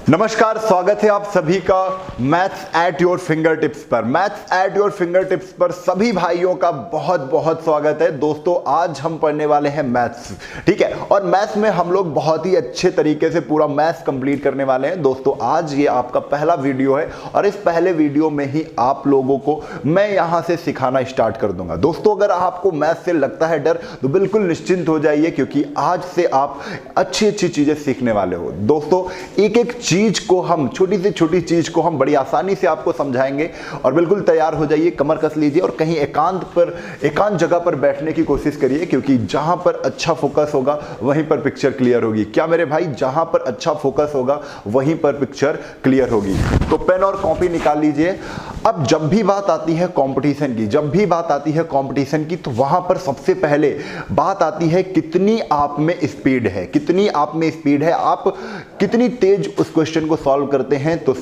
नमस्कार, स्वागत है आप सभी का maths at your finger tips पर। Maths at your finger tips पर सभी भाइयों का बहुत बहुत स्वागत है। दोस्तों, आज हम पढ़ने वाले हैं मैथ्स, ठीक है। और मैथ्स में हम लोग बहुत ही अच्छे तरीके से पूरा मैथ्स कंप्लीट करने वाले हैं। दोस्तों, आज ये आपका पहला वीडियो है और इस पहले वीडियो में ही आप लोगों को मैं यहां से सिखाना स्टार्ट कर दूंगा। दोस्तों, अगर आपको मैथ्स से लगता है डर तो बिल्कुल निश्चिंत हो जाइए, क्योंकि आज से आप अच्छी अच्छी चीजें सीखने वाले हो। दोस्तों, एक एक चीज को हम, छोटी से छोटी चीज को हम बड़ी आसानी से आपको समझाएंगे और बिल्कुल तैयार हो जाइए, कमर कस लीजिए और कहीं एकांत जगह पर बैठने की कोशिश करिए, क्योंकि जहां पर अच्छा फोकस होगा वहीं पर पिक्चर क्लियर होगी। क्या मेरे भाई, जहां पर अच्छा फोकस होगा वहीं पर पिक्चर क्लियर होगी। तो पेन और कॉपी निकाल लीजिए। अब जब भी बात आती है कंपटीशन की, तो वहां पर सबसे पहले बात आती है कितनी आप में स्पीड है, आप कितनी तेज उस क्वेश्चन को सॉल्व करते हैं। तो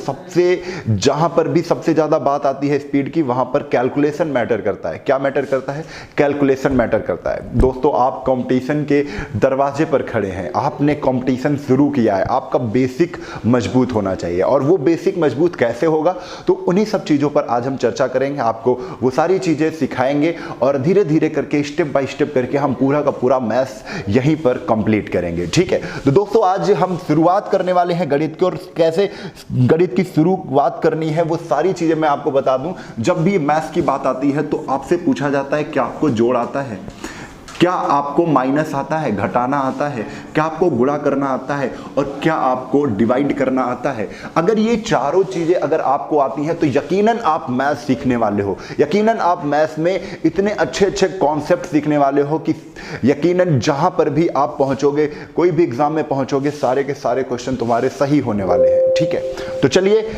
जहां पर भी सबसे ज्यादा बात आती है स्पीड की, वहां पर कैलकुलेशन मैटर करता है। क्या मैटर करता है? कैलकुलेशन मैटर करता है। दोस्तों, आप कंपटीशन के दरवाजे पर खड़े हैं, आपने कंपटीशन शुरू किया है, आपका बेसिक मजबूत होना चाहिए। और वो बेसिक मजबूत कैसे होगा, तो उन्हीं सब चीजों पर आज हम चर्चा करेंगे। आपको वो सारी चीजें सिखाएंगे और धीरे धीरे करके, स्टेप बाय स्टेप करके हम पूरा का पूरा मैथ्स यहीं पर कंप्लीट करेंगे, ठीक है। तो दोस्तों, आज हम शुरुआत करने वाले हैं गणित की, और कैसे गणित की शुरुआत करनी है वो सारी चीजें मैं आपको बता दूं। जब भी मैथ्स की बात आती है तो आपसे पूछा जाता है क्या आपको जोड़ आता है, क्या आपको माइनस आता है, घटाना आता है, क्या आपको गुणा करना आता है, और क्या आपको डिवाइड करना आता है। अगर ये चारों चीजें अगर आपको आती हैं तो यकीनन आप मैथ्स सीखने वाले हो, यकीनन आप मैथ्स में इतने अच्छे अच्छे कॉन्सेप्ट सीखने वाले हो कि यकीनन जहां पर भी आप पहुंचोगे, कोई भी एग्जाम में पहुंचोगे, सारे के सारे क्वेश्चन तुम्हारे सही होने वाले हैं, ठीक है। तो चलिए,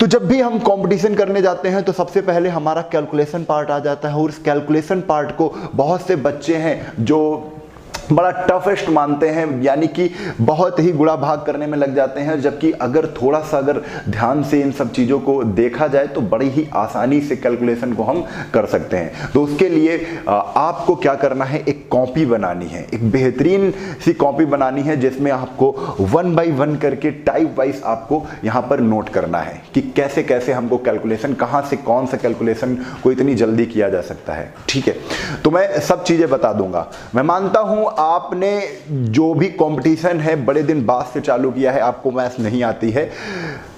तो जब भी हम कंपटीशन करने जाते हैं तो सबसे पहले हमारा कैलकुलेशन पार्ट आ जाता है, और उस कैलकुलेशन पार्ट को बहुत से बच्चे हैं जो बड़ा टफेस्ट मानते हैं, यानी कि बहुत ही गुणा भाग करने में लग जाते हैं। जबकि अगर थोड़ा सा ध्यान से इन सब चीज़ों को देखा जाए तो बड़ी ही आसानी से कैलकुलेशन को हम कर सकते हैं। तो उसके लिए आपको क्या करना है, एक कॉपी बनानी है, एक बेहतरीन सी कॉपी बनानी है, जिसमें आपको 1 बाय 1 करके टाइप वाइज आपको यहाँ पर नोट करना है कि कैसे कैसे हमको कैलकुलेशन, कहाँ से कौन सा कैलकुलेशन को इतनी जल्दी किया जा सकता है, ठीक है। तो मैं सब चीज़ें बता दूंगा। मैं मानता हूँ आपने जो भी कंपटीशन है बड़े दिन बाद से चालू किया है, आपको मैथ्स नहीं आती है।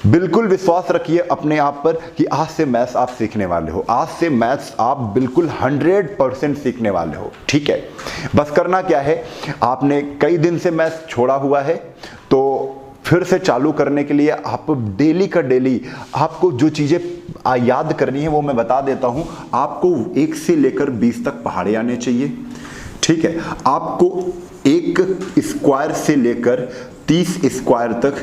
बिल्कुल विश्वास रखिए अपने आप पर कि आज से मैथ्स आप सीखने वाले हो, आज से मैथ्स आप बिल्कुल 100% सीखने वाले हो, ठीक है। बस करना क्या है, आपने कई दिन से मैथ्स छोड़ा हुआ है, तो फिर से चालू करने के लिए आप डेली का डेली आपको जो चीज़ें याद करनी है वो मैं बता देता हूं। आपको 1 से लेकर 20 तक पहाड़े आने चाहिए, ठीक है। आपको 1 स्क्वायर से लेकर 30 स्क्वायर तक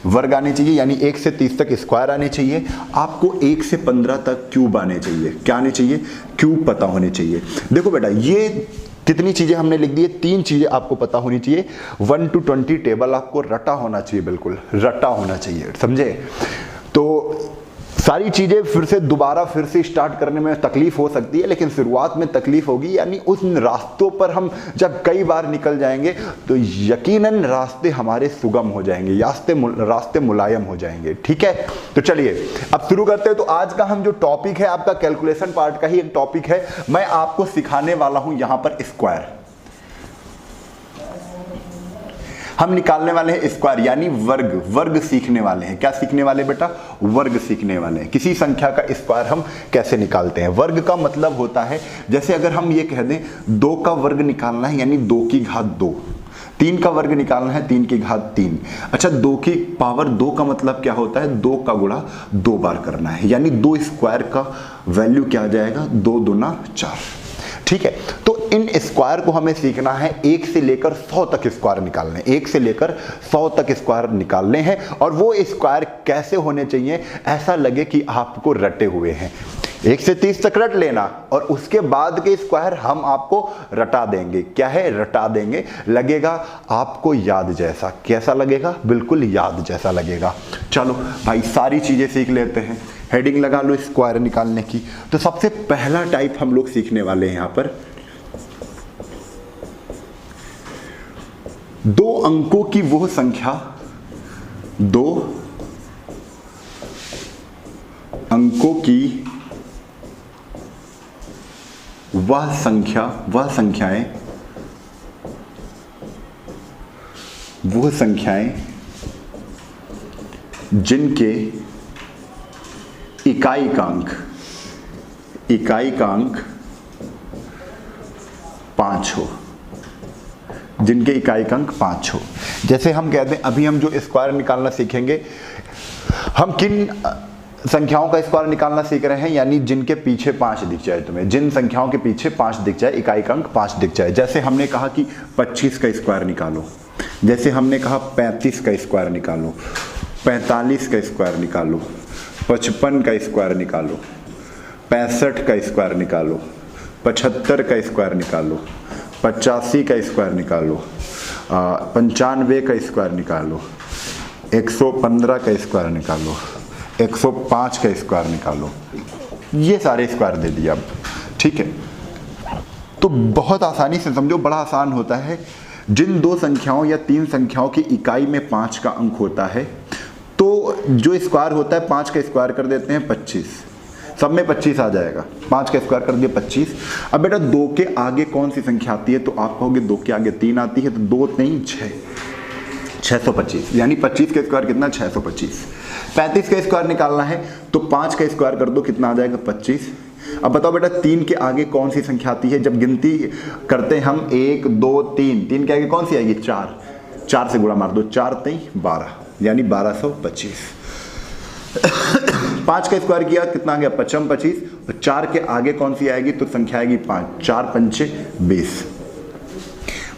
वर्ग आने चाहिए, यानी 1 से 30 तक स्क्वायर आने चाहिए। आपको 1 से 15 तक क्यूब आने चाहिए। क्या आने चाहिए? क्यूब पता होने चाहिए। देखो बेटा, ये कितनी चीजें हमने लिख दी है, 3 चीजें आपको पता होनी चाहिए। 1 to 20 टेबल आपको रटा होना चाहिए, बिल्कुल रटा होना चाहिए, समझे। तो सारी चीजें फिर से स्टार्ट करने में तकलीफ हो सकती है, लेकिन शुरुआत में तकलीफ होगी, यानी उस रास्तों पर हम जब कई बार निकल जाएंगे तो यकीनन रास्ते हमारे सुगम हो जाएंगे, रास्ते मुलायम हो जाएंगे, ठीक है। तो चलिए अब शुरू करते हैं। तो आज का हम जो टॉपिक है, आपका कैलकुलेशन पार्ट का ही एक टॉपिक है। मैं आपको सिखाने वाला हूं यहां पर स्क्वायर। हम निकालने वाले हैं स्क्वायर, यानी वर्ग सीखने वाले हैं। क्या सीखने वाले बेटा? वर्ग सीखने वाले हैं। किसी संख्या का स्क्वायर हम कैसे निकालते हैं। वर्ग का मतलब होता है, जैसे अगर हम ये कह दें 2 का वर्ग निकालना है, यानी 2 की घात 2। 3 का वर्ग निकालना है, 3 की घात 3। अच्छा, 2 की पावर 2 का मतलब क्या होता है? 2 का गुणा 2 बार करना है, यानी 2 स्क्वायर का वैल्यू क्या आ जाएगा? 2 दूना 4, ठीक है। तो इन स्क्वायर को हमें सीखना है, 1 से लेकर 100 तक स्क्वायर निकालने, 1 से लेकर 100 तक स्क्वायर निकालने हैं। और वो स्क्वायर कैसे होने चाहिए? ऐसा लगे कि आपको रटे हुए हैं। 1 से 30 तक रट लेना, और उसके बाद के स्क्वायर हम आपको रटा देंगे। क्या है? रटा देंगे। लगेगा आपको याद जैसा। कैसा लगेगा? बिल्कुल याद जैसा लगेगा। चलो भाई, सारी चीजें सीख लेते हैं। हेडिंग लगा लो स्क्वायर निकालने की। तो सबसे पहला टाइप हम लोग सीखने वाले हैं यहां पर, 2 अंकों की वो संख्या दो अंकों की वह संख्याएं जिनके इकाई कांक 5 हो, जिनके इकाई अंक 5 हो। जैसे हम कहते हैं, अभी हम जो स्क्वायर निकालना सीखेंगे, हम किन संख्याओं का स्क्वायर निकालना सीख रहे हैं, यानी जिनके पीछे 5 दिख जाए तुम्हें, जिन संख्याओं के पीछे 5 दिख जाए, इकाई अंक 5 दिख जाए। जैसे हमने कहा कि 25 का स्क्वायर निकालो, जैसे हमने कहा 35 का स्क्वायर निकालो, 45 का स्क्वायर निकालो, 55 का स्क्वायर निकालो, 65 का स्क्वायर निकालो, 75 का स्क्वायर निकालो, 85 का स्क्वायर निकालो, 95 का स्क्वायर निकालो, 115 का स्क्वायर निकालो, 105 का स्क्वायर निकालो। ये सारे स्क्वायर दे दिए अब, ठीक है। तो बहुत आसानी से समझो, बड़ा आसान होता है। जिन 2 संख्याओं या 3 संख्याओं की इकाई में 5 का अंक होता है, तो जो स्क्वायर होता है 5 का स्क्वायर कर देते हैं 25, सब में 25 आ जाएगा। 5 का स्क्वायर कर दिया 25। अब बेटा 2 के आगे कौन सी संख्या आती है, तो आप कहोगे 2 के आगे 3 आती है, तो 2 3 6, 625, यानी 25 का स्क्वायर कितना, 625। 35 का स्क्वायर निकालना है तो 5 का स्क्वायर कर दो, कितना आ जाएगा, 25। अब बताओ बेटा 3 के आगे कौन सी संख्या आती है, जब गिनती करते हैं हम 1 2 3, 3 के आगे कौन सी आएगी, 4, 4 से गुणा मार दो, 4 3 12, यानी 1225। 5 का स्क्वायर किया, कितना आ गया, 55 25, और 4 के आगे कौन सी आएगी, तो संख्या आएगी 5, 4 पंचे 20,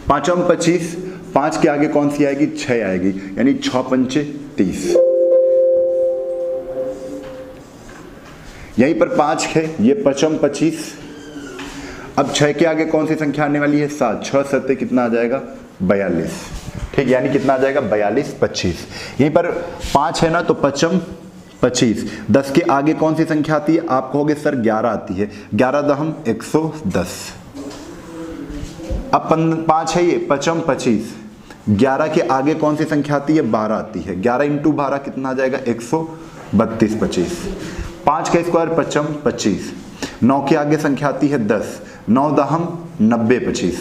5 25, 5 के आगे कौन सी आएगी, 6 आएगी, यानी 6 पंचे 30। यहीं पर 5 है, ये 55 25। अब 6 के आगे कौन सी संख्या आने वाली है, 7, 6 7 कितना आ जाएगा, 42, ठीक, यानी कितना आ जाएगा, 42 25। यहीं पर 5 है ना, तो 55 25। 10 के आगे कौन सी संख्या आती है, आप कहोगे सर 11 आती है, 11 दहम 110। अब 5 है ये, 55 25, 11 के आगे कौन सी संख्या आती है, 12 आती है, 11 इंटू 12 कितना आ जाएगा, 132 25। 5 का स्क्वायर 55 25, 9 के आगे संख्या आती है 10, 9 दहम 90 25,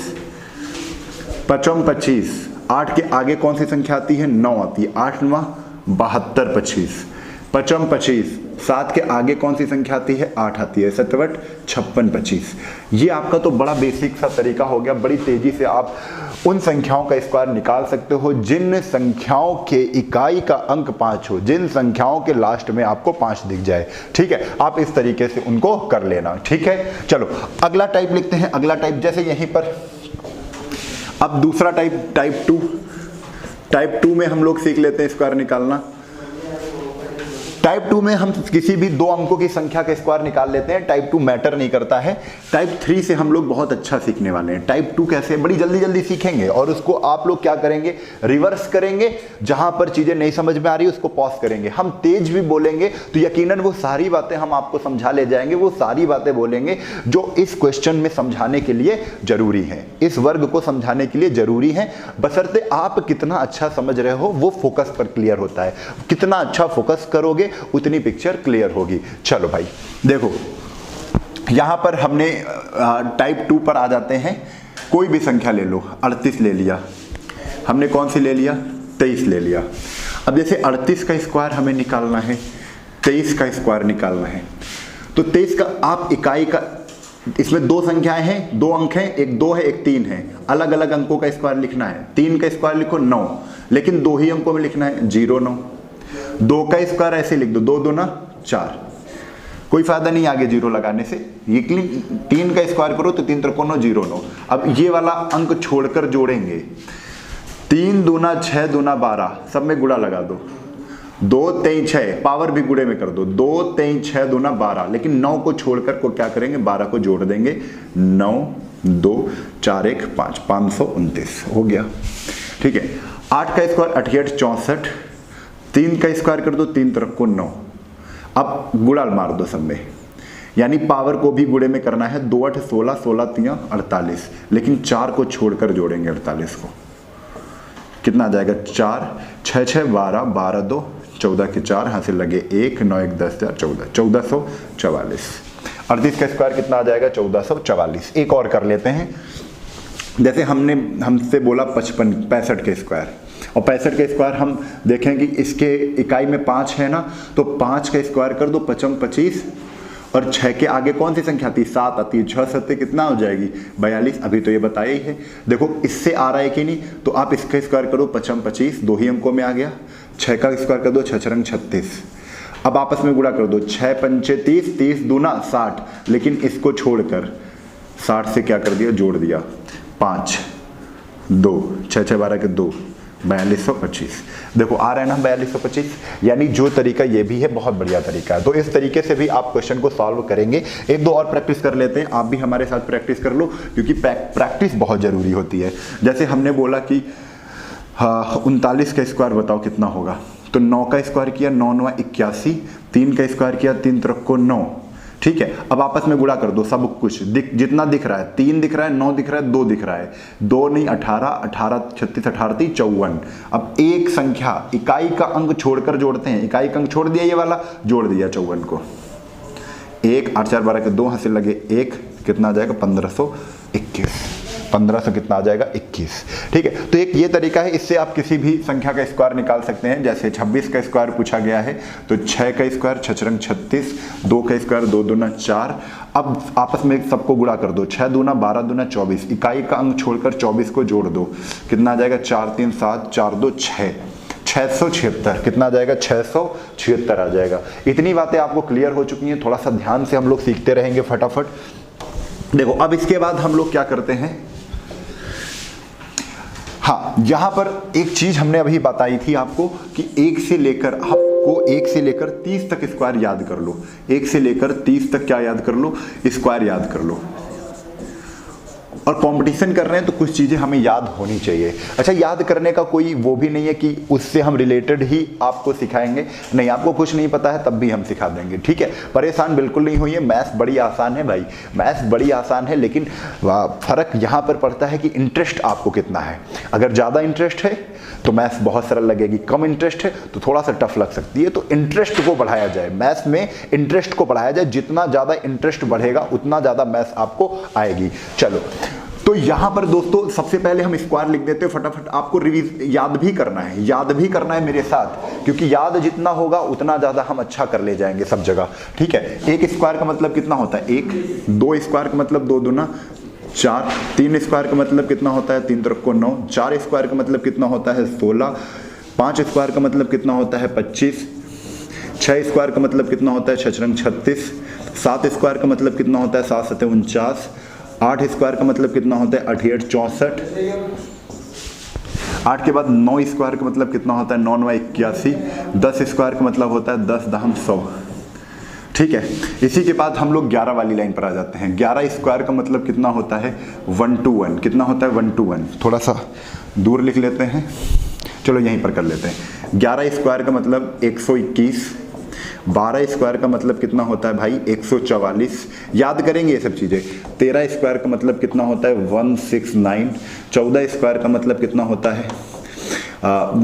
55 25। 8 के आगे कौन सी संख्या आती है, 9 आती है, 8 9 72 25, 55 25। 7 के आगे कौन सी संख्या आती है, 8 आती है, 7 8 56 25। ये आपका तो बड़ा बेसिक सा तरीका हो गया, बड़ी तेजी से आप उन संख्याओं का स्क्वायर निकाल सकते हो जिन संख्याओं के इकाई का अंक 5 हो, जिन संख्याओं के लास्ट में आपको 5 दिख जाए, ठीक है। आप इस तरीके से उनको कर लेना, ठीक है। चलो अगला टाइप लिखते हैं। अगला टाइप जैसे यहीं पर, अब दूसरा टाइप 2 में हम लोग सीख लेते हैं स्क्वायर निकालना। टाइप 2 में हम किसी भी 2 अंकों की संख्या का स्क्वायर निकाल लेते हैं, टाइप 2 मैटर नहीं करता है। टाइप 3 से हम लोग बहुत अच्छा सीखने वाले हैं। टाइप 2 कैसे, बड़ी जल्दी सीखेंगे, और उसको आप लोग क्या करेंगे, रिवर्स करेंगे। जहां पर चीजें नहीं समझ में आ रही उसको पॉज करेंगे। हम तेज भी बोलेंगे तो यकीनन वो सारी बातें हम आपको समझा ले जाएंगे, वो सारी बातें बोलेंगे जो इस क्वेश्चन में समझाने के लिए जरूरी है, इस वर्ग को समझाने के लिए जरूरी है। बशर्ते आप कितना अच्छा समझ रहे हो, वो फोकस पर क्लियर होता है। कितना अच्छा फोकस करोगे उतनी पिक्चर क्लियर होगी। चलो भाई देखो, यहां पर हमने टाइप 2 पर आ जाते हैं। कोई भी संख्या ले लो, 38 ले लिया हमने, कौन सी ले लिया, 23 ले लिया। अब जैसे 38 का स्क्वायर हमें निकालना है, 23 का स्क्वायर निकालना है, तो 23 का आप इकाई का, इसमें 2 संख्याएं हैं, 2 अंक हैं, एक 2 है एक 3 है, अलग अलग अंकों का स्क्वायर लिखना है। 3 का स्क्वायर लिखो 9, लेकिन 2 ही अंकों में लिखना है, 0 9। 2 का स्क्वायर ऐसे लिख दो, 2 2 ना 4, कोई फायदा नहीं आगे 0 लगाने से। ये 3 का स्क्वायर करो तो 3 त्रिकोण 0 9। अब ये वाला अंक छोड़कर जोड़ेंगे, 3 दूना 6 दूना 12, सब में गुणा लगा दो, 2 3 6, पावर भी गुणे में कर दो, 2 3 6 दूना 12, लेकिन 9 को छोड़कर को क्या करेंगे, 12 को जोड़ देंगे, 9 2 4 1 5, 529 हो गया, ठीक है। 8 का स्क्वायर 88 64, 3 का स्क्वायर कर दो, 3 तरफ को 9, अब गुणा मार दो सब में, यानी पावर को भी गुणे में करना है, 2 8 16, 16 3 48, लेकिन 4 को छोड़कर जोड़ेंगे 48 को, कितना आ जाएगा 4, 6 6 12, 12 2 14 के 4, हाथ से लगे 1, 9 1 10 14, 1444। 38 का स्क्वायर कितना आ जाएगा 1444। एक और कर लेते हैं, जैसे हमसे बोला 65 के स्क्वायर, और 65 के स्क्वायर हम देखें कि इसके इकाई में 5 है ना, तो 5 का स्क्वायर कर दो, 5 25, और 6 के आगे कौन सी संख्या आती है 7 आती है, 6 7 कितना हो जाएगी 42। अभी तो ये बताया ही है, देखो इससे आ रहा है कि नहीं, तो आप इसका स्क्वायर करो 5 25, 2 ही अंकों में आ गया। 6 का स्क्वायर कर दो 6 6 36, अब आपस में गुणा कर दो, 6 पंचे 30, 30 दूना 60, लेकिन इसको छोड़कर 60 से क्या कर दिया जोड़ दिया 5 2, 6 6 12 के 2, 4225। देखो आ रहा है ना 4225, यानी जो तरीका ये भी है बहुत बढ़िया तरीका है। तो इस तरीके से भी आप क्वेश्चन को सॉल्व करेंगे। एक दो और प्रैक्टिस कर लेते हैं, आप भी हमारे साथ प्रैक्टिस कर लो, क्योंकि प्रैक्टिस बहुत जरूरी होती है। जैसे हमने बोला कि 39 का स्क्वायर बताओ कितना होगा, तो 9 का स्क्वायर किया 9 9 81, 3 का स्क्वायर किया 3 3 को 9, ठीक है। अब आपस में गुणा कर दो, सब कुछ जितना दिख रहा है, 3 दिख रहा है, 9 दिख रहा है, 2 दिख रहा है, 2 नहीं 18, 18 36 18 54। अब एक संख्या इकाई का अंक छोड़कर जोड़ते हैं, इकाई का अंक छोड़ दिया ये वाला, जोड़ दिया 54 को, 1 8 4 12 के 2, हाथ से लगे 1, कितना आ जाएगा 1521। 1500 कितना आ जाएगा 21, ठीक है। तो एक ये तरीका है, इससे आप किसी भी संख्या का स्क्वायर निकाल सकते हैं। जैसे 26 का स्क्वायर पूछा गया है, तो 6 का स्क्वायर 6 6 36, 2 का स्क्वायर 2 दूना 4। अब आपस में सबको गुणा कर दो, 6 दूना 12 दूना 24, इकाई का अंक छोड़कर 24 को जोड़ दो, कितना आ जाएगा 4 3 7, 4 2 6, 676। कितना आ जाएगा 676 आ जाएगा। इतनी बातें आपको क्लियर हो चुकी हैं, थोड़ा सा ध्यान से हम लोग सीखते रहेंगे फटाफट। देखो अब इसके बाद हम लोग क्या करते हैं, हाँ यहां पर एक चीज हमने अभी बताई थी आपको कि 1 से लेकर 30 तक स्क्वायर याद कर लो, 1 से लेकर 30 तक क्या याद कर लो, स्क्वायर याद कर लो। और कंपटीशन कर रहे हैं तो कुछ चीजें हमें याद होनी चाहिए। अच्छा, याद करने का कोई वो भी नहीं है कि उससे हम रिलेटेड ही आपको सिखाएंगे, नहीं, आपको कुछ नहीं पता है तब भी हम सिखा देंगे, ठीक है। परेशान बिल्कुल नहीं होइए, मैथ्स बड़ी आसान है भाई, मैथ्स बड़ी आसान है, लेकिन फर्क यहाँ पर पड़ता है कि इंटरेस्ट आपको कितना है। अगर ज़्यादा इंटरेस्ट है तो मैथ्स बहुत सरल लगेगी, कम इंटरेस्ट है तो थोड़ा सा टफ लग सकती है। तो इंटरेस्ट को बढ़ाया जाए, मैथ्स में इंटरेस्ट को बढ़ाया जाए, जितना ज़्यादा इंटरेस्ट बढ़ेगा उतना ज़्यादा मैथ्स आपको आएगी। चलो, तो यहां पर दोस्तों सबसे पहले हम स्क्वायर लिख देते हैं फटाफट। आपको याद भी करना है मेरे साथ, क्योंकि याद जितना होगा उतना ज्यादा हम अच्छा कर ले जाएंगे सब जगह, ठीक है। 1 स्क्वायर का मतलब कितना होता है 1, 2 स्क्वायर का मतलब 2 दूना 4, 3 स्क्वायर का मतलब कितना होता है 3 3 को 9, 4 स्क्वायर का मतलब कितना होता है 16, 5 स्क्वायर का मतलब कितना होता है 25, 6 स्क्वायर का मतलब कितना होता है 6 6 36, 7 स्क्वायर का मतलब कितना होता है 7 7 49, 8 स्क्वायर का मतलब कितना होता है 8 8 64, 8 के बाद 9 स्क्वायर का मतलब कितना होता है 9 9 81, 10 स्क्वायर का मतलब होता है 10 10 100, ठीक है। इसी के बाद हम लोग 11 वाली लाइन पर आ जाते हैं। 11 स्क्वायर का मतलब कितना होता है 1 to 1, कितना होता है 1 to 1, थोड़ा सा दूर लिख लेते हैं, चलो यहीं पर कर लेते हैं। 11 स्क्वायर का मतलब 121, 12 स्क्वायर का मतलब कितना होता है भाई 144, याद करेंगे ये सब चीज़ें। 13 स्क्वायर का मतलब कितना होता है 169, 14 स्क्वायर का मतलब कितना होता है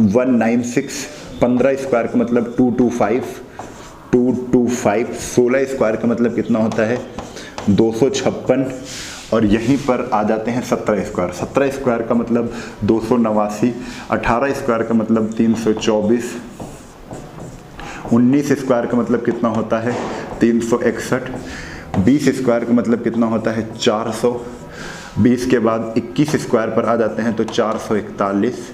196, 15 स्क्वायर का मतलब 225, 16 स्क्वायर का मतलब कितना होता है 256, और यहीं पर आ जाते हैं 17 स्क्वायर। 17 स्क्वायर का मतलब 289, 18 स्क्वायर का मतलब 324, 19 स्क्वायर का मतलब कितना होता है 361, 20 स्क्वायर का मतलब कितना होता है 400, 20 के बाद 21 स्क्वायर पर आ जाते हैं तो 441,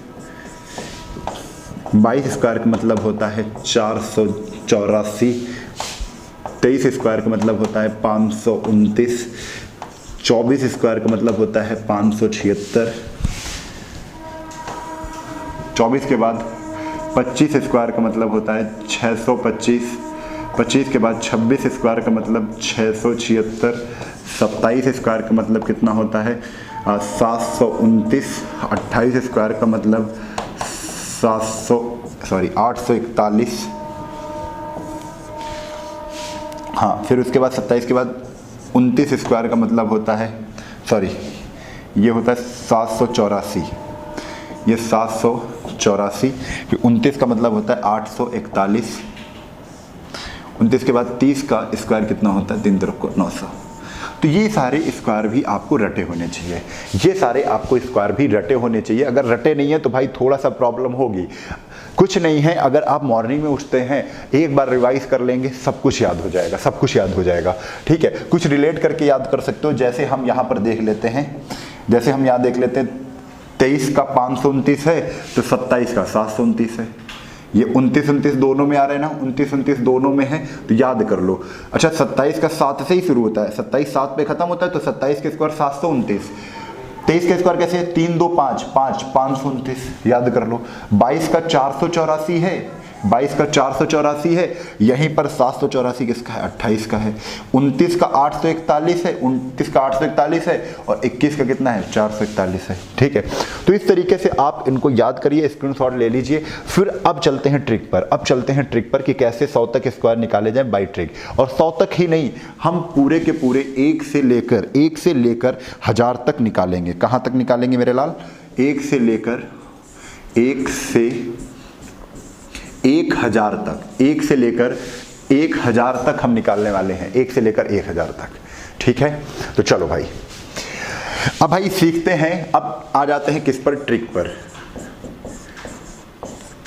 22 स्क्वायर का मतलब होता है 484, 23 स्क्वायर का मतलब होता है 529, 24 स्क्वायर का मतलब होता है 576, 24 के बाद 25 स्क्वायर का मतलब होता है 625, 25 के बाद 26 स्क्वायर का मतलब 676, 27 स्क्वायर का मतलब कितना होता है 729, 28 स्क्वायर का मतलब 841, हाँ। फिर उसके बाद 27 के बाद 29 स्क्वायर का मतलब होता है ये होता है 784, ये 784, 84, फिर 29 का मतलब होता है 841, 29 के बाद 30 का स्क्वायर कितना होता है, 3 तरफ को 900। तो ये सारे स्क्वायर भी आपको रटे होने चाहिए, ये सारे आपको स्क्वायर भी रटे होने चाहिए। अगर रटे नहीं है तो भाई थोड़ा सा प्रॉब्लम होगी। कुछ नहीं है, अगर आप मॉर्निंग में उठते हैं एक बार रिवाइज कर लेंगे, सब कुछ याद हो जाएगा, सब कुछ याद हो जाएगा। ठीक है, कुछ रिलेट करके याद कर सकते हो। जैसे हम यहाँ पर देख लेते हैं, जैसे हम यहाँ देख लेते हैं 23 का 529 है तो 27 का 729 है। ये 29 दोनों में आ रहे हैं ना, 29 दोनों में है तो याद कर लो। अच्छा 27 का 7 से ही शुरू होता है, 27 7 पे खत्म होता है तो 27 के स्क्वायर 729। 23 के स्क्वायर कैसे है, 3 2 5 5 529 याद कर लो। 22 का 484 है, 22 का 484 है, यहीं पर 784 किसका है, 28 का है। 29 का 841 है, 29 का 841 है और 21 का कितना है, 441 है। ठीक है, तो इस तरीके से आप इनको याद करिए, स्क्रीनशॉट ले लीजिए। फिर अब चलते हैं ट्रिक पर, अब चलते हैं ट्रिक पर कि कैसे 100 तक स्क्वायर निकाले जाए बाई ट्रिक। और 100 तक ही नहीं, हम पूरे के पूरे 1 से लेकर 1000 तक निकालेंगे। कहाँ तक निकालेंगे मेरे लाल, 1 से लेकर 1000 तक, 1 से लेकर 1000 तक हम निकालने वाले हैं, 1 से लेकर 1000 तक। ठीक है, तो चलो भाई अब भाई सीखते हैं। अब आ जाते हैं किस पर, ट्रिक पर,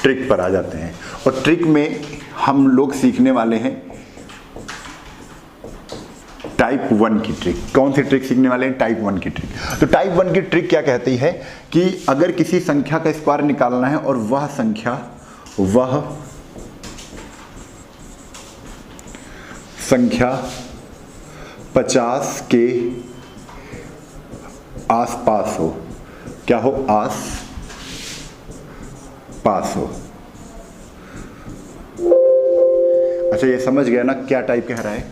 ट्रिक पर आ जाते हैं। और ट्रिक में हम लोग सीखने वाले हैं टाइप 1 की ट्रिक। कौन सी ट्रिक सीखने वाले हैं, टाइप 1 की ट्रिक। तो टाइप 1 की ट्रिक क्या कहती है कि अगर किसी संख्या का स्क्वायर निकालना है और वह संख्या 50 के आसपास हो, क्या हो, आस पास हो। अच्छा ये समझ गया ना क्या टाइप कह रहा है,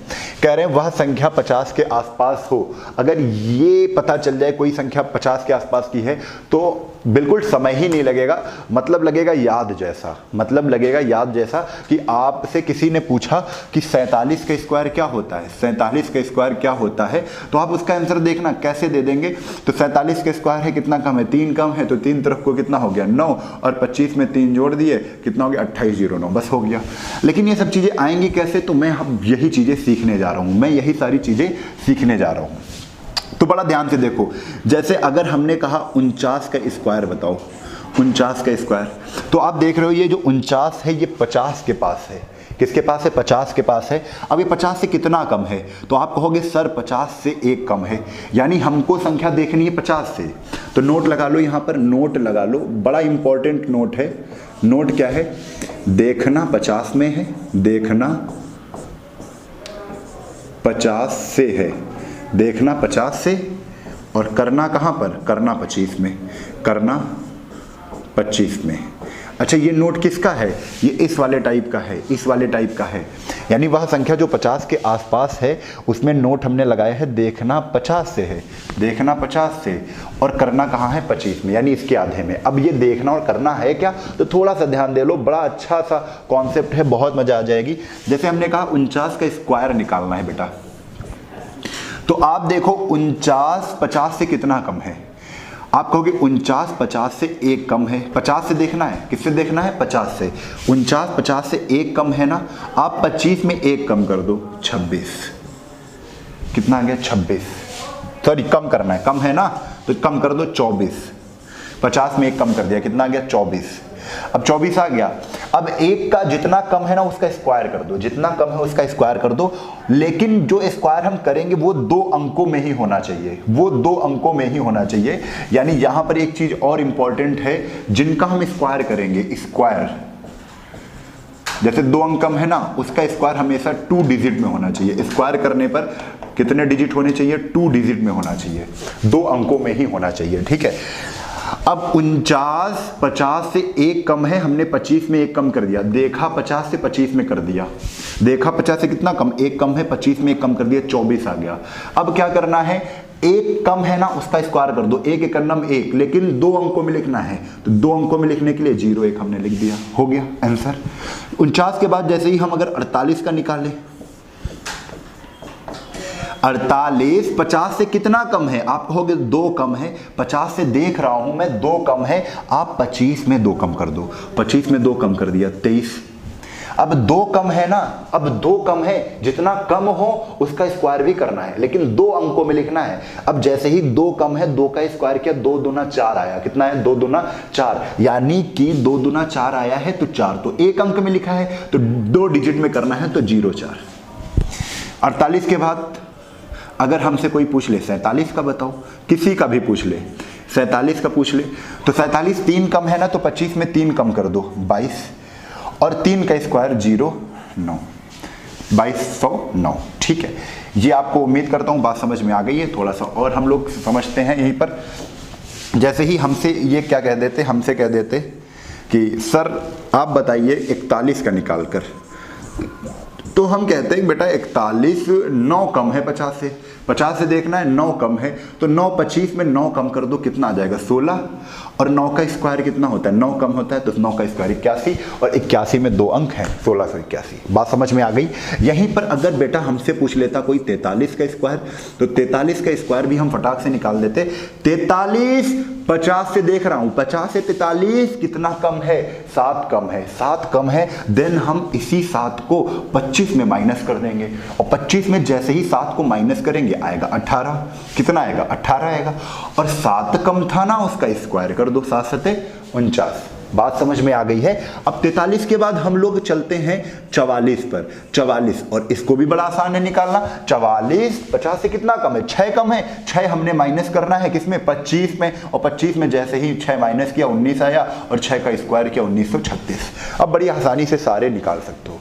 कह रहे हैं वह संख्या 50 के आसपास हो। अगर ये पता चल जाए कोई संख्या 50 के आसपास की है तो बिल्कुल समय ही नहीं लगेगा, मतलब लगेगा याद जैसा, मतलब लगेगा याद जैसा कि आपसे किसी ने पूछा कि 47 का स्क्वायर क्या होता है, 47 का स्क्वायर क्या होता है, तो आप उसका आंसर देखना कैसे दे देंगे। तो 47 का स्क्वायर है, कितना कम है, 3 कम है, तो 3 तरफ को कितना हो गया 9 और 25 में 3 जोड़ दिए, कितना हो गया 2809, बस हो गया। लेकिन ये सब चीज़ें आएंगी कैसे, तो मैं अब यही चीज़ें सीखने जा रहा हूँ, मैं यही सारी चीज़ें सीखने जा रहा हूँ। तो बड़ा ध्यान से देखो, जैसे अगर हमने कहा 49 का स्क्वायर बताओ, 49 का स्क्वायर, तो आप देख रहे हो ये जो 49 है ये 50 के पास है, किसके पास है, 50 के पास है। अब ये 50 से कितना कम है, तो आप कहोगे सर 50 से 1 कम है, यानी हमको संख्या देखनी है 50 से। तो नोट लगा लो, यहाँ पर नोट लगा लो, बड़ा इंपॉर्टेंट नोट है। नोट क्या है, देखना 50 में है, देखना 50 से है, देखना 50 से, और करना कहाँ पर, करना 25 में, करना 25 में। अच्छा ये नोट किसका है, ये इस वाले टाइप का है, इस वाले टाइप का है, यानी वह संख्या जो 50 के आसपास है उसमें नोट हमने लगाया है देखना 50 से है, देखना 50 से, और करना कहाँ है 25 में, यानी इसके आधे में। अब ये देखना और करना है क्या, तो थोड़ा सा ध्यान दे लो, बड़ा अच्छा सा कॉन्सेप्ट है, बहुत मजा आ जाएगी। जैसे हमने कहा 49 का स्क्वायर निकालना है बेटा, तो आप देखो 49 50 से कितना कम है, आप कहोगे 49 50 से 1 कम है, 50 से देखना है, किससे देखना है, 50 से। 49 50 से 1 कम है ना, आप 25 में 1 कम कर दो, 26, कितना आ गया 26, सॉरी कम करना है, कम है ना तो कम कर दो 24, 50 में 1 कम कर दिया, कितना आ गया 24। अब 24 आ गया। अब 1 का जितना कम है ना उसका स्क्वायर कर दो, जितना कम है उसका स्क्वायर कर दो, लेकिन जो स्क्वायर हम करेंगे वो 2 अंकों में ही होना चाहिए, वो 2 अंकों में ही होना चाहिए। यानी यहां पर एक चीज और इंपॉर्टेंट है, जिनका हम स्क्वायर करेंगे, स्क्वायर जैसे 2 अंक कम है ना उसका स्क्वायर हमेशा 2 डिजिट में होना चाहिए। स्क्वायर करने पर कितने डिजिट होने चाहिए, 2 डिजिट में होना चाहिए, 2 अंकों में ही होना चाहिए। ठीक है, अब 49 50 से 1 कम है, हमने 25 में 1 कम कर दिया, देखा 50 से 25 में कर दिया, देखा 50 से कितना कम, 1 कम है, 25 में 1 कम कर दिया, 24 आ गया। अब क्या करना है, 1 कम है ना उसका स्क्वायर कर दो, 1 एक नम 1, लेकिन 2 अंकों में लिखना है, तो 2 अंकों में लिखने के लिए 0 1 हमने लिख दिया, हो गया आंसर। 49 के बाद जैसे ही हम अगर 48 का निकालें, 48 50 से कितना कम है? आप कहोगे 2 कम है। 50 से देख रहा हूं मैं 2 कम है। आप 25 में 2 कम कर दो। 25 में 2 कम कर दिया 23। अब 2 कम है ना, अब 2 कम है, जितना कम हो उसका स्क्वायर भी करना है, लेकिन 2 अंकों में लिखना है। अब जैसे ही 2 कम है, 2 का स्क्वायर किया, 2 दूना 4 आया। कितना है? 2 दूना 4, यानी कि 2 दूना 4 आया है तो 4 तो 1 अंक में लिखा है, तो 2 डिजिट में करना है तो 0 4। 48 के बाद अगर हमसे कोई पूछ ले 47 का बताओ, किसी का भी पूछ ले, 47 का पूछ ले, तो 47 3 कम है ना, तो 25 में 3 कम कर दो 22, और 3 का स्क्वायर 0 9, 2209। ठीक है, ये आपको उम्मीद करता हूँ बात समझ में आ गई है। थोड़ा सा और हम लोग समझते हैं यहीं पर। जैसे ही हमसे ये क्या कह देते, हमसे कह देते कि सर आप बताइए 41 का निकाल कर, तो हम कहते हैं बेटा 41 9 कम है 50 से, 50 से देखना है 9 कम है, तो 9 25 में 9 कम कर दो, कितना आ जाएगा? 16, और 9 का स्क्वायर कितना होता है? 9 कम होता है, तो 9 का स्क्वायर 81, और 81 में 2 अंक हैं, 1681। बात समझ में आ गई। यहीं पर अगर बेटा हमसे पूछ लेता कोई 43 का स्क्वायर, तो 43 का स्क्वायर भी हम फटाक से निकाल देते। 43 50 से देख रहा हूं, 50 से 43 कितना कम है? 7 कम है, 7 कम है। देन हम इसी 7 को 25 में माइनस कर देंगे, और 25 में जैसे ही 7 को माइनस करेंगे आएगा 18। कितना आएगा? 18 आएगा, और 7 कम था ना, उसका स्क्वायर कर दो, 7 7 49। बात समझ में आ गई है। अब 43 के बाद हम लोग चलते हैं 44 पर। 44, और इसको भी बड़ा आसान है निकालना। 44 50 से कितना कम है? 6 कम है। 6 हमने माइनस करना है किसमें? 25 में, और 25 में जैसे ही 6 माइनस किया 19 आया, और 6 का स्क्वायर किया 1936। अब बड़ी आसानी से सारे निकाल सकते हो।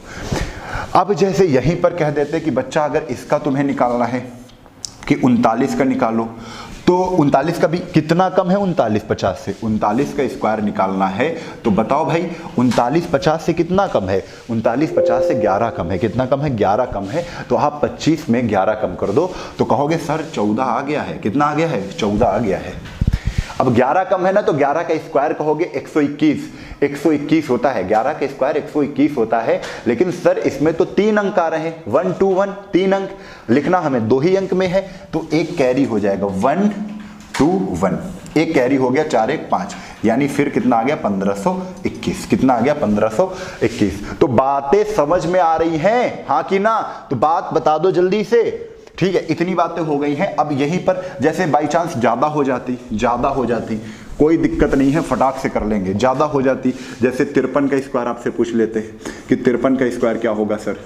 अब जैसे यहीं पर कह देते कि बच्चा अगर इसका तुम्हें निकालना है कि 39 का निकालो, तो 39 का भी कितना कम है? 39 50 से। 39 का स्क्वायर निकालना है, तो बताओ भाई 39 50 से कितना कम है? 39 50 से 11 कम है। कितना कम है? 11 कम है। तो आप 25 में 11 कम कर दो, तो कहोगे सर 14 आ गया है। कितना आ गया है? 14 आ गया है। अब 11 कम है ना, तो 11 का स्क्वायर कहोगे 121। 121 होता है, 11 का स्क्वायर 121 होता है। लेकिन सर इसमें तो 3 अंक आ रहे हैं, 1 2 1, 3 अंक लिखना हमें 2 ही अंक में है, तो एक कैरी हो जाएगा 1 2 1, एक कैरी हो गया 4 1 5, यानी फिर कितना आ गया? 1521। कितना आ गया? 1521। तो बातें समझ में आ रही हैं, हाँ कि ना? तो बात बता दो जल्दी से। ठीक है, इतनी बातें हो गई हैं। अब यहीं पर जैसे बाई चांस ज्यादा हो जाती, कोई दिक्कत नहीं है, फटाक से कर लेंगे। ज्यादा हो जाती, जैसे 53 का स्क्वायर आपसे पूछ लेते हैं कि 53 का स्क्वायर क्या होगा सर,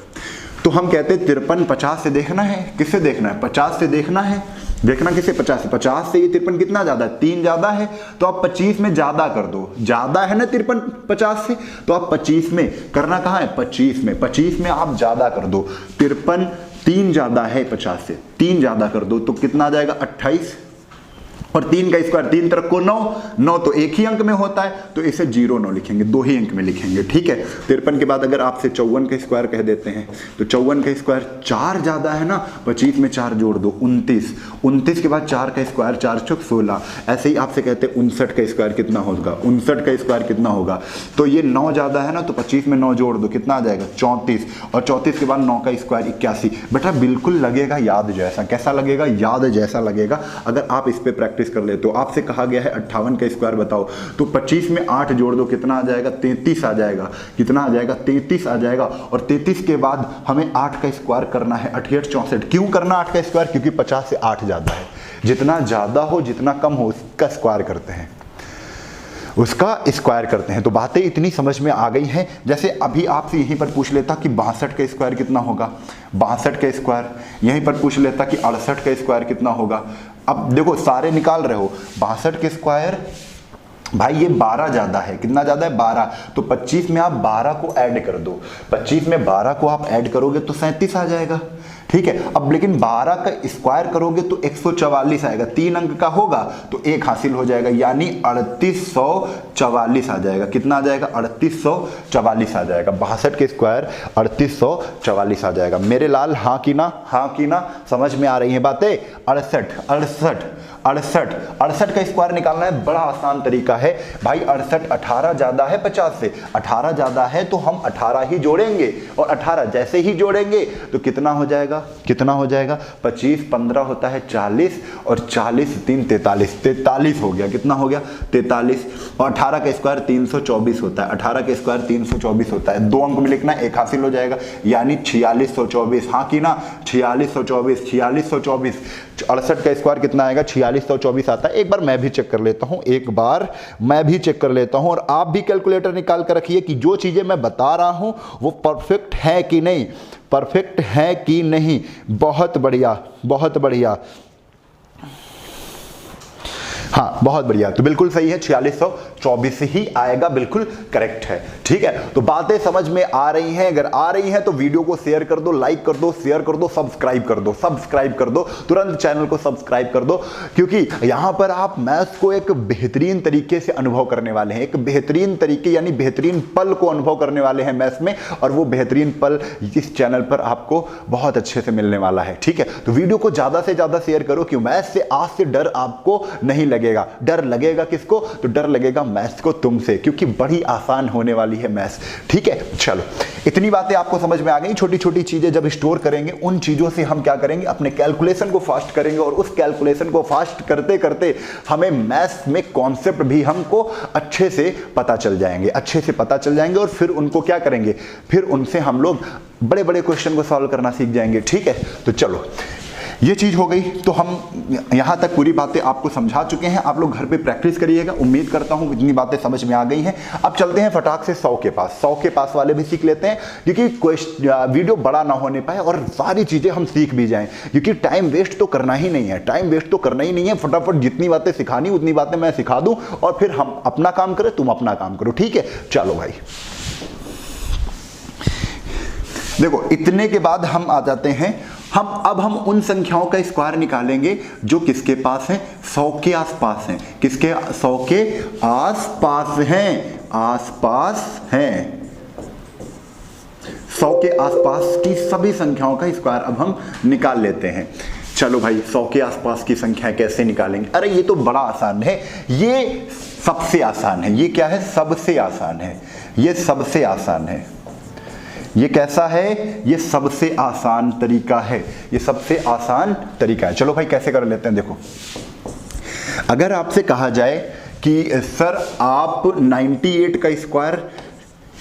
तो हम कहते हैं 53 50 से देखना है। किससे देखना है? 50 से देखना है। देखना किसे? 50 से। 50 से ये 53 कितना ज्यादा है? 3 ज्यादा है, तो आप 25 में ज्यादा कर दो। ज्यादा है ना 53 50 से, तो आप 25 में करना कहाँ है? 25 में। 25 में आप ज्यादा कर दो। 53 3 ज्यादा है 50 से, 3 ज्यादा कर दो, तो कितना आ जाएगा? 28, और 3 का स्क्वायर 3 तरफ को 9, 9 तो एक ही अंक में होता है, तो इसे 0 9 लिखेंगे, 2 ही अंक में लिखेंगे। ठीक है, 53 के बाद अगर आपसे 54 का स्क्वायर कह देते हैं, तो 54 का स्क्वायर 4 ज्यादा है ना, 25 में 4 जोड़ दो 29, 29 के बाद 4 का स्क्वायर 4 चौक 16। ऐसे ही आपसे कहते हैं 59 का स्क्वायर कितना होगा? 59 का स्क्वायर कितना होगा? तो ये 9 ज्यादा है ना, तो 25 में 9 जोड़ दो, कितना आ जाएगा? 34, और 34 के बाद 9 का स्क्वायर 81। बेटा बिल्कुल लगेगा याद जैसा। कैसा लगेगा? याद जैसा लगेगा, अगर आप इस पे प्रैक्टिस कर ले। तो आपसे कहा गया है 58 का स्क्वायर बताओ, तो 25 में 8 जोड़ दो, कितना आ जाएगा? 33 आ जाएगा। कितना आ जाएगा? 33 आ जाएगा। और 33 के बाद हमें 8 का स्क्वायर करना है, 88 64। क्यों करना 8 का स्क्वायर? क्योंकि 50 से 8 ज्यादा है। जितना ज्यादा हो, जितना कम हो, उसका स्क्वायर करते हैं, उसका स्क्वायर करते हैं। तो बातें इतनी समझ में आ गई हैं। जैसे अभी आपसे यहीं पर पूछ लेता कि 62 का स्क्वायर कितना होगा? 62 का स्क्वायर। यहीं पर पूछ लेता कि 68 का स्क्वायर कितना होगा? अब देखो सारे निकाल रहे हो। 62 के स्क्वायर भाई ये 12 ज्यादा है। कितना ज्यादा है? 12। तो 25 में आप 12 को ऐड कर दो। 25 में 12 को आप ऐड करोगे तो 37 आ जाएगा। ठीक है, अब लेकिन 12 का स्क्वायर करोगे तो 144 आएगा। 3 अंक का होगा तो 1 हासिल हो जाएगा, यानी 3844 आ जाएगा। कितना आ जाएगा? 3844 आ जाएगा। 62 के स्क्वायर 3844 आ जाएगा। मेरे लाल हाँ की ना? हाँ की ना? समझ में आ रही हैं बातें? 68 का स्क्वायर निकालना है, बड़ा आसान तरीका है भाई 68, 18 ज्यादा है 50 से, 18 ज्यादा है तो हम 18 ही जोड़ेंगे, और 18 जैसे ही जोड़ेंगे तो कितना हो जाएगा, कितना हो जाएगा, 25, 15 होता है 40, और 40 3 43, 43 हो गया, कितना हो गया 43, और 18 का स्क्वायर 324 होता है, 18 का स्क्वायर 324 होता है, 2 अंक में लिखना, एक हासिल हो जाएगा, यानी 4624। हाँ की ना, 4624, 4624, 68 का स्क्वायर कितना आएगा, 4624 आता है। एक बार मैं भी चेक कर लेता हूं, एक बार मैं भी चेक कर लेता हूं, और आप भी कैलकुलेटर निकाल कर रखिए कि जो चीजें मैं बता रहा हूं वो परफेक्ट है कि नहीं, परफेक्ट है कि नहीं। बहुत बढ़िया, बहुत बढ़िया, हाँ बहुत बढ़िया, तो बिल्कुल सही है, 4624 ही आएगा, बिल्कुल करेक्ट है। ठीक है, तो बातें समझ में आ रही हैं? अगर आ रही हैं तो वीडियो को शेयर कर दो, लाइक कर दो, शेयर कर दो, सब्सक्राइब कर दो, सब्सक्राइब कर दो, तुरंत चैनल को सब्सक्राइब कर दो, क्योंकि यहां पर आप मैथ्स को एक बेहतरीन तरीके से अनुभव करने वाले हैं, एक बेहतरीन तरीके यानी बेहतरीन पल को अनुभव करने वाले हैं मैथ्स में, और वो बेहतरीन पल इस चैनल पर आपको बहुत अच्छे से मिलने वाला है। ठीक है, तो वीडियो को ज्यादा से ज्यादा शेयर करो, क्यों मैथ्स से आज से डर आपको नहीं लगेगा। डर लगेगा किसको, तो डर लगेगा मैथ्स को तुमसे, क्योंकि बड़ी आसान होने वाली है मैथ्स। ठीक है, चलो इतनी बातें आपको समझ में आ गई। छोटी छोटी चीजें जब स्टोर करेंगे, उन चीजों से हम क्या करेंगे, अपने कैलकुलेशन को फास्ट करेंगे, और उस कैलकुलेशन को फास्ट करते करते हमें मैथ्स में कॉन्सेप्ट भी हमको अच्छे से पता चल जाएंगे, अच्छे से पता चल जाएंगे, और फिर उनको क्या करेंगे, फिर उनसे हम लोग बड़े बड़े क्वेश्चन को सॉल्व करना सीख जाएंगे। ठीक है, तो चलो ये चीज हो गई, तो हम यहां तक पूरी बातें आपको समझा चुके हैं। आप लोग घर पे प्रैक्टिस करिएगा, उम्मीद करता हूं इतनी बातें समझ में आ गई हैं। अब चलते हैं फटाक से 100 के पास, 100 के पास वाले भी सीख लेते हैं, क्योंकि वीडियो बड़ा ना होने पाए और सारी चीजें हम सीख भी जाएं, क्योंकि टाइम वेस्ट तो करना ही नहीं है, टाइम वेस्ट तो करना ही नहीं है। फटाफट जितनी बातें सिखानी उतनी बातें मैं सिखा दूं, और फिर हम अपना काम करें, तुम अपना काम करो। ठीक है, चलो भाई देखो, इतने के बाद हम आ जाते हैं, अब हम उन संख्याओं का स्क्वायर निकालेंगे जो किसके पास हैं, 100 के आसपास हैं। किसके, 100 के आसपास हैं, आसपास हैं। 100 के आसपास की सभी संख्याओं का स्क्वायर अब हम निकाल लेते हैं। चलो भाई, 100 के आसपास की संख्या कैसे निकालेंगे? अरे ये तो बड़ा आसान है, ये सबसे आसान है। ये क्या है, सबसे आसान है, ये सबसे आसान है। ये कैसा है, ये सबसे आसान तरीका है, ये सबसे आसान तरीका है। चलो भाई कैसे कर लेते हैं, देखो अगर आपसे कहा जाए कि सर आप 98 का स्क्वायर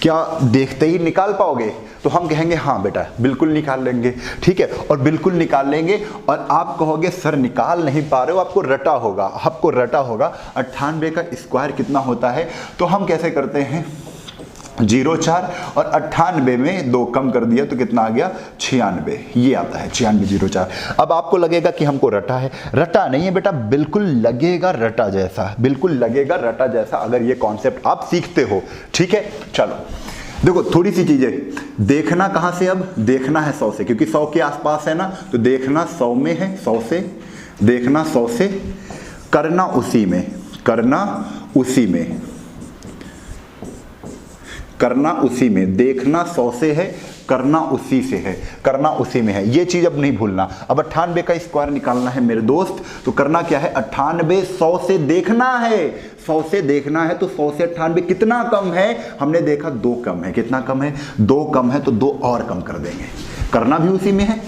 क्या देखते ही निकाल पाओगे, तो हम कहेंगे हाँ बेटा बिल्कुल निकाल लेंगे। ठीक है, और बिल्कुल निकाल लेंगे, और आप कहोगे सर निकाल नहीं पा रहे हो, आपको रटा होगा, आपको रटा होगा 98 का स्क्वायर कितना होता है। तो हम कैसे करते हैं, 04 और 98 में 2 कम कर दिया तो कितना आ गया, 96, ये आता है 96 04। अब आपको लगेगा कि हमको रटा है, रटा नहीं है बेटा, बिल्कुल लगेगा रटा जैसा, बिल्कुल लगेगा रटा जैसा, अगर ये कॉन्सेप्ट आप सीखते हो। ठीक है, चलो देखो थोड़ी सी चीजें देखना, कहां से, अब देखना है 100 से, क्योंकि 100 के आसपास है ना, तो देखना 100 में है, 100 से देखना, 100 से करना उसी में, करना उसी में, करना उसी में, देखना 100 से है, करना उसी से है, करना उसी में है, ये चीज अब नहीं भूलना। अब 98 का स्क्वायर निकालना है मेरे दोस्त, तो करना क्या है, 98 100 से देखना है, 100 से देखना है, तो 100 से 98 कितना कम है, हमने देखा 2 कम है, कितना कम है, 2 कम है, तो 2 और कम कर देंगे, करना भी उसी में है।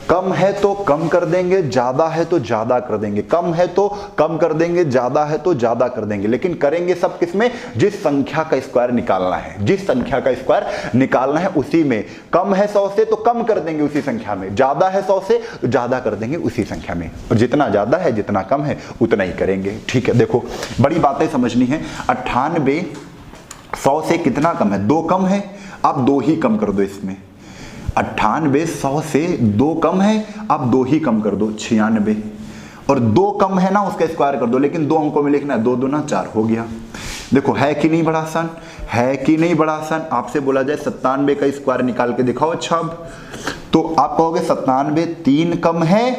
कम है तो कम कर देंगे, ज्यादा है तो ज्यादा कर देंगे, कम है तो कम कर देंगे, ज्यादा है तो ज्यादा कर देंगे, लेकिन करेंगे सब किसमें, जिस संख्या का स्क्वायर निकालना है, जिस संख्या का स्क्वायर निकालना है उसी में। कम है 100 से तो कम कर देंगे उसी संख्या में, ज्यादा है 100 से तो ज्यादा कर देंगे उसी संख्या में, और जितना ज्यादा है जितना कम है उतना ही करेंगे। ठीक है, देखो बड़ी बातें समझनी है। 98 100 से कितना कम है, 2 कम है, आप 2 ही कम कर दो इसमें। 98 100 से 2 कम है, आप 2 ही कम कर दो, 96, और 2 कम है ना, उसका स्क्वायर कर दो, लेकिन 2 अंकों में लिखना है, 2 दूना 4 हो गया। देखो है कि नहीं बड़ा आसान, है कि नहीं बड़ा आसान। आपसे बोला जाए 97 का स्क्वायर निकाल के दिखाओ, अच्छा अब तो आप कहोगे 97 3 कम है,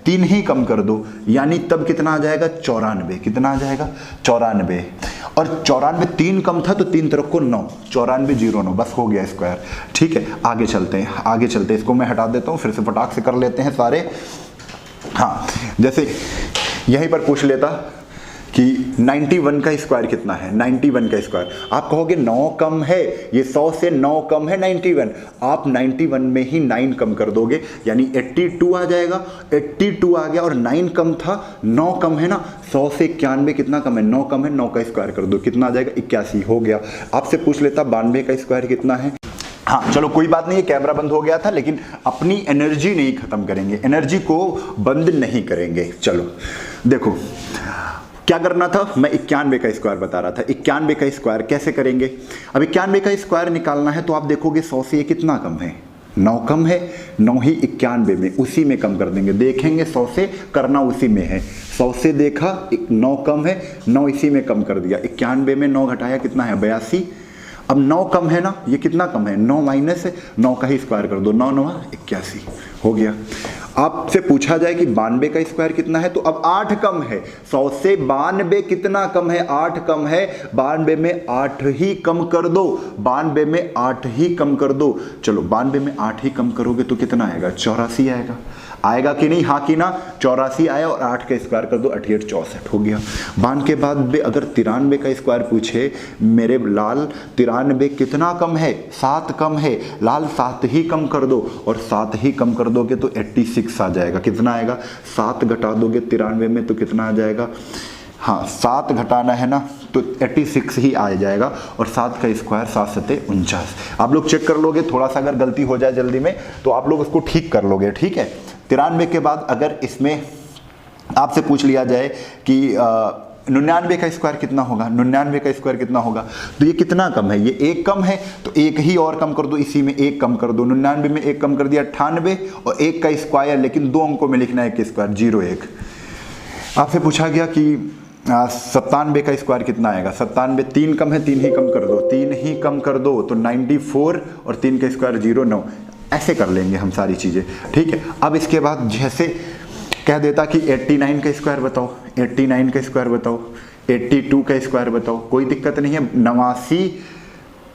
3 ही कम कर दो, यानी तब कितना आ जाएगा, 94, कितना आ जाएगा, 94, और 94 3 कम था तो 3 तरफ को 9, 94 09, बस हो गया स्क्वायर। ठीक है, आगे चलते हैं, आगे चलते हैं, इसको मैं हटा देता हूं, फिर से फटाक से कर लेते हैं सारे। हाँ, जैसे यहीं पर पूछ लेता कि 91 का स्क्वायर कितना है, 91 का स्क्वायर। आप कहोगे 9 कम है, ये 100 से 9 कम है 91, आप 91 में ही 9 कम कर दोगे, यानी 82 आ जाएगा। 82 आ गया और 9 कम था, 9 कम है ना, 100 से 91 कितना कम है, 9 कम है, 9 का स्क्वायर कर दो, कितना आ जाएगा, 81 हो गया। आपसे पूछ लेता 92 का स्क्वायर कितना है। हाँ चलो कोई बात नहीं, ये कैमरा बंद हो गया था, लेकिन अपनी एनर्जी नहीं खत्म करेंगे, एनर्जी को बंद नहीं करेंगे। चलो देखो क्या करना था, मैं 91 का स्क्वायर बता रहा था। 91 का स्क्वायर कैसे करेंगे, अब 91 का स्क्वायर निकालना है तो आप देखोगे 100 से ये कितना कम है, 9 कम है, 9 ही 91 में, उसी में कम कर देंगे। देखेंगे 100 से करना उसी में है, 100 से देखा 9 कम है, 9 इसी में कम कर दिया। 91 में 9 घटाया कितना है, 82। अब 9 कम है ना, ये कितना कम है, 9 माइनस है, 9 का ही स्क्वायर कर दो, 9 9 81 हो गया। आपसे पूछा जाए कि 92 का स्क्वायर कितना है, तो अब 8 कम है, 100 से 92 कितना कम है, 8 कम है, 92 में 8 ही कम कर दो, 92 में 8 ही कम कर दो। चलो 92 में 8 ही कम करोगे तो कितना आएगा, 84 आएगा। आएगा कि नहीं, हाँ कि ना, 84 आया और 8 का स्क्वायर कर दो, 88 64 हो गया। 92 के बाद भी अगर 93 का स्क्वायर पूछे, मेरे लाल 93 कितना कम है, 7 कम है, लाल 7 ही कम कर दो, और 7 ही कम कर दोगे तो 86 आ जाएगा। कितना आएगा, 7 घटा दोगे 93 में तो कितना आ जाएगा, हाँ 7 घटाना है ना तो 86 ही आ जाएगा, और 7 का स्क्वायर 7 सते 49। आप लोग चेक कर लोगे, थोड़ा सा अगर गलती हो जाए जल्दी में तो आप लोग उसको ठीक कर लोगे, ठीक है। 93 के बाद अगर इसमें आपसे पूछ लिया जाए कि 99 का स्क्वायर कितना होगा, 99 का स्क्वायर कितना होगा, तो ये कितना कम है, ये 1 कम है, तो 1 ही और कम कर दो, इसी में 1 कम कर दो। 99 में 1 कम कर दिया 98, और 1 का स्क्वायर, लेकिन 2 अंकों में लिखना है, 1 स्क्वायर 01। आपसे पूछा गया कि 97 का स्क्वायर कितना आएगा, 97 3 कम है, 3 ही कम कर दो, 3 ही कम कर दो तो 94, और 3 का स्क्वायर 09। ऐसे कर लेंगे हम सारी चीज़ें, ठीक है। अब इसके बाद जैसे कह देता कि 89 का स्क्वायर बताओ, 89 का स्क्वायर बताओ, 82 का स्क्वायर बताओ, कोई दिक्कत नहीं है। 89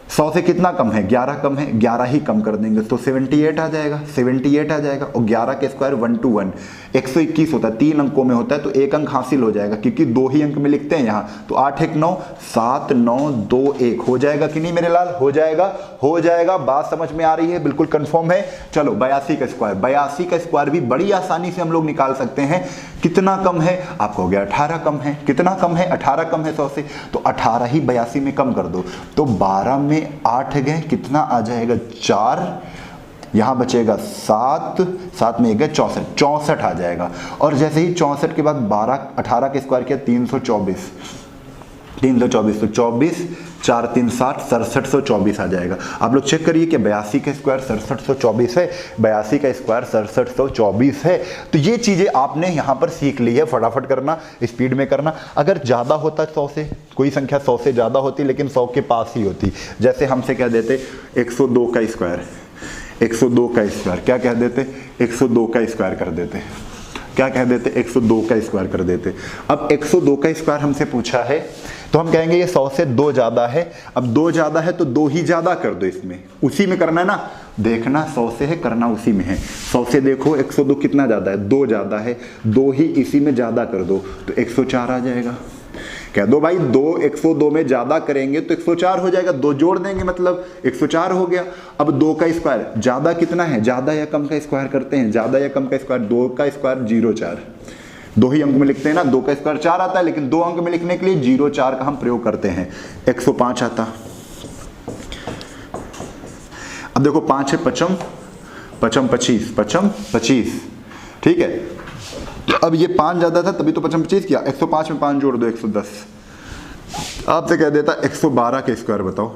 100 से कितना कम है, 11 कम है, 11 ही कम कर देंगे तो 78 आ जाएगा, 78 आ जाएगा। और 11 के स्क्वायर 121 121 होता है, 3 अंकों में होता है, तो 1 अंक हासिल हो जाएगा, क्योंकि 2 ही अंक में लिखते हैं यहाँ। तो 8 1 9 7 9 2 1 हो जाएगा कि नहीं मेरे लाल, हो जाएगा, हो जाएगा। बात समझ में आ रही है, बिल्कुल कंफर्म है। चलो 82 का स्क्वायर, 82 का स्क्वायर भी बड़ी आसानी से हम लोग निकाल सकते हैं। कितना कम है, आपको हो गया 18 कम है, कितना कम है, 18 कम है 100 से, तो 18 ही 82 में कम कर दो, तो 12 में 8 गए, कितना आ जाएगा 4, यहां बचेगा 7, 7 में 1 गए 64, 64 आ जाएगा। और जैसे ही 64 के बाद 12 18 के स्क्वायर किया 324, 324 तो 24 4 3 60 6724 आ जाएगा। आप लोग चेक करिए कि 82 का स्क्वायर 6724 है, 82 का स्क्वायर 6724 है। तो ये चीज़ें आपने यहाँ पर सीख ली है, फटाफट करना, स्पीड में करना। अगर ज़्यादा होता 100 से, कोई संख्या 100 से ज़्यादा होती लेकिन 100 के पास ही होती, जैसे हमसे कह देते 102 का स्क्वायर, 102 का स्क्वायर क्या कह देते, 102 का स्क्वायर कर देते, क्या कह देते, 102 का स्क्वायर कर देते। अब 102 का स्क्वायर हमसे पूछा है तो हम कहेंगे ये 100 से 2 ज्यादा है। अब 2 ज्यादा है तो 2 ही ज्यादा कर दो, इसमें उसी में करना है ना, देखना 100 से है करना उसी में है। 100 से देखो 102 कितना ज्यादा है, 2 ज्यादा है, 2 ही इसी में ज्यादा कर दो तो 104 आ जाएगा। कह दो भाई 2 102 में ज्यादा करेंगे तो 104 हो जाएगा, 2 जोड़ देंगे मतलब 104 हो गया। अब 2 का स्क्वायर ज्यादा कितना है, ज्यादा या कम का स्क्वायर करते हैं, ज्यादा या कम का स्क्वायर, 2 का स्क्वायर 04, 2 ही अंक में लिखते हैं ना, 2 का स्क्वायर 4 आता है, लेकिन 2 अंक में लिखने के लिए 04 का हम प्रयोग करते हैं, 105 आता। अब देखो 5 है 55 55 25 55 25, ठीक है। तो अब ये 5 ज्यादा था तभी तो 55 25 किया, 105 में 5 जोड़ दो 110। आपसे कह देता 112 के स्क्वायर बताओ,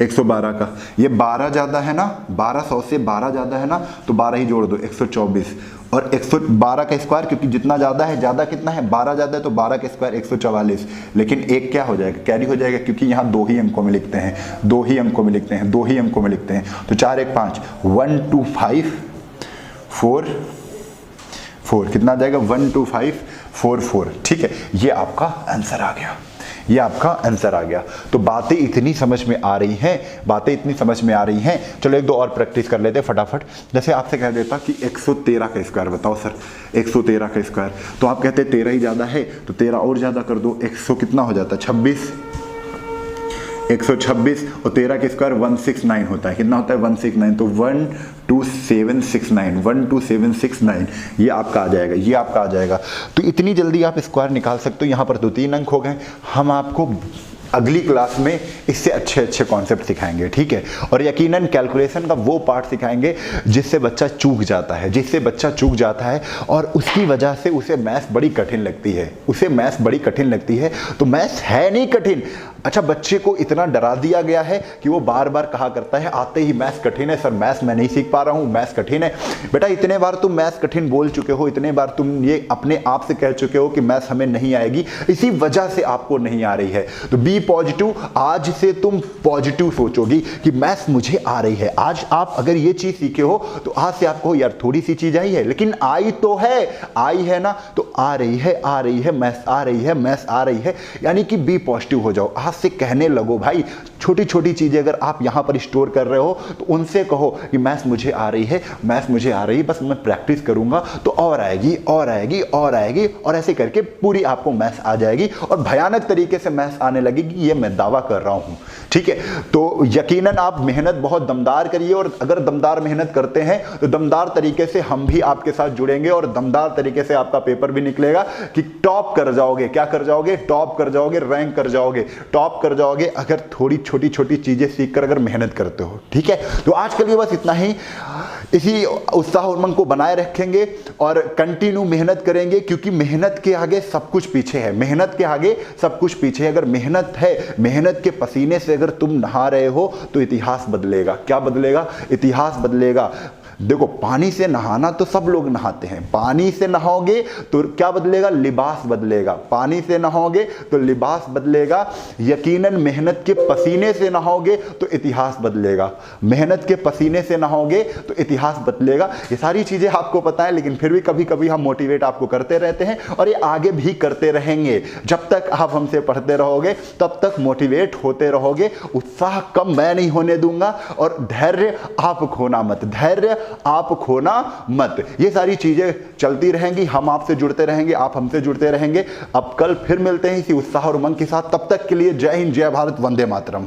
112 का, ये 12 ज्यादा है ना, 12 100 से 12 ज्यादा है ना, तो 12 ही जोड़ दो 124, और 112 का स्क्वायर क्योंकि जितना ज्यादा है, ज्यादा कितना है 12 ज्यादा है तो 12 का स्क्वायर 144, लेकिन एक क्या हो जाएगा, कैरी हो जाएगा, क्योंकि यहाँ 2 ही अंकों में लिखते हैं, 2 ही अंकों में लिखते हैं, 2 ही अंकों में लिखते हैं, तो 4 1 5 1 2 5 4 4 कितना आ जाएगा 1 2 5 4 4, ठीक है। ये आपका आंसर आ गया, ये आपका आंसर आ गया। तो बातें इतनी समझ में आ रही हैं, बातें इतनी समझ में आ रही हैं। चलो एक दो और प्रैक्टिस कर लेते हैं फटाफट। जैसे आपसे कह देता कि 113 का स्क्वायर बताओ सर, 113 का स्क्वायर, तो आप कहते 13 ही ज़्यादा है, तो 13 और ज़्यादा कर दो, 100 कितना हो जाता है 26, 126 और 13 का स्क्वायर 169 होता है। कितना होता है 169, तो 12769, 12769 ये आपका आ जाएगा, ये आपका आ जाएगा। तो इतनी जल्दी आप स्क्वायर निकाल सकते हो। यहाँ पर 2-3 अंक हो गए। हम आपको अगली क्लास में इससे अच्छे अच्छे कॉन्सेप्ट सिखाएंगे, ठीक है। और यकीनन कैलकुलेशन का वो पार्ट सिखाएंगे जिससे बच्चा चूक जाता है, जिससे बच्चा चूक जाता है और उसकी वजह से उसे मैथ्स बड़ी कठिन लगती है, उसे मैथ्स बड़ी कठिन लगती है। तो मैथ्स है नहीं कठिन, अच्छा बच्चे को इतना डरा दिया गया है कि वो बार बार कहा करता है आते ही मैथ्स कठिन है सर, मैथ्स मैं नहीं सीख पा रहा हूँ, मैथ्स कठिन है। बेटा इतने बार तुम मैथ्स कठिन बोल चुके हो, इतने बार तुम ये अपने आप से कह चुके हो कि मैथ्स हमें नहीं आएगी, इसी वजह से आपको नहीं आ रही है। तो बी पॉजिटिव, आज से तुम पॉजिटिव सोचोगी कि मैथ्स मुझे आ रही है। आज आप अगर ये चीज सीखे हो तो आज से आपको यार थोड़ी सी चीज आई है लेकिन आई तो है, आई है ना, तो आ रही है, आ रही है, मैथ्स आ रही है, मैथ्स आ रही है, यानी कि बी पॉजिटिव हो जाओ। आज से कहने लगो भाई, छोटी छोटी चीजें अगर आप यहां पर स्टोर कर रहे हो तो उनसे कहो कि मैथ्स मुझे आ रही है, मैथ्स मुझे आ रही है, बस मैं प्रैक्टिस करूंगा तो और आएगी और आएगी और आएगी, और ऐसे करके पूरी आपको मैथ्स आ जाएगी और भयानक तरीके से मैथ्स आने लगेगी, ये मैं दावा कर रहा हूं, ठीक है। तो यकीनन आप मेहनत बहुत दमदार करिए, और अगर दमदार मेहनत करते हैं तो दमदार तरीके से हम भी आपके साथ जुड़ेंगे और दमदार तरीके से आपका पेपर भी निकलेगा कि टॉप कर जाओगे। क्या कर जाओगे? टॉप कर जाओगे, रैंक कर जाओगे, टॉप कर जाओगे अगर थोड़ी छोटी छोटी चीजें सीखकर अगर मेहनत करते हो, ठीक है। तो आज के लिए बस इतना ही। इसी उत्साह और उमंग को बनाए रखेंगे और कंटिन्यू मेहनत करेंगे, क्योंकि मेहनत के आगे सब कुछ पीछे है, मेहनत के आगे सब कुछ पीछे है। अगर मेहनत है, मेहनत के पसीने से अगर तुम नहा रहे हो तो इतिहास बदलेगा। क्या बदलेगा? इतिहास बदलेगा। देखो पानी से नहाना तो सब लोग नहाते हैं, पानी से नहाओगे तो क्या बदलेगा? लिबास बदलेगा। पानी से नहाओगे तो लिबास बदलेगा। यकीनन मेहनत के पसीने से नहाओगे तो इतिहास बदलेगा, मेहनत के पसीने से नहाओगे तो इतिहास बदलेगा। ये सारी चीजें आपको पता है, लेकिन फिर भी कभी कभी हम मोटिवेट आपको करते रहते हैं और ये आगे भी करते रहेंगे। जब तक आप हमसे पढ़ते रहोगे तब तक मोटिवेट होते रहोगे। उत्साह कम मैं नहीं होने दूंगा, और धैर्य आप खोना मत, धैर्य आप खोना मत। ये सारी चीजें चलती रहेंगी, हम आपसे जुड़ते रहेंगे, आप हमसे जुड़ते रहेंगे। अब कल फिर मिलते हैं इसी उत्साह और उमंग के साथ। तब तक के लिए जय हिंद, जय भारत, वंदे मातरम।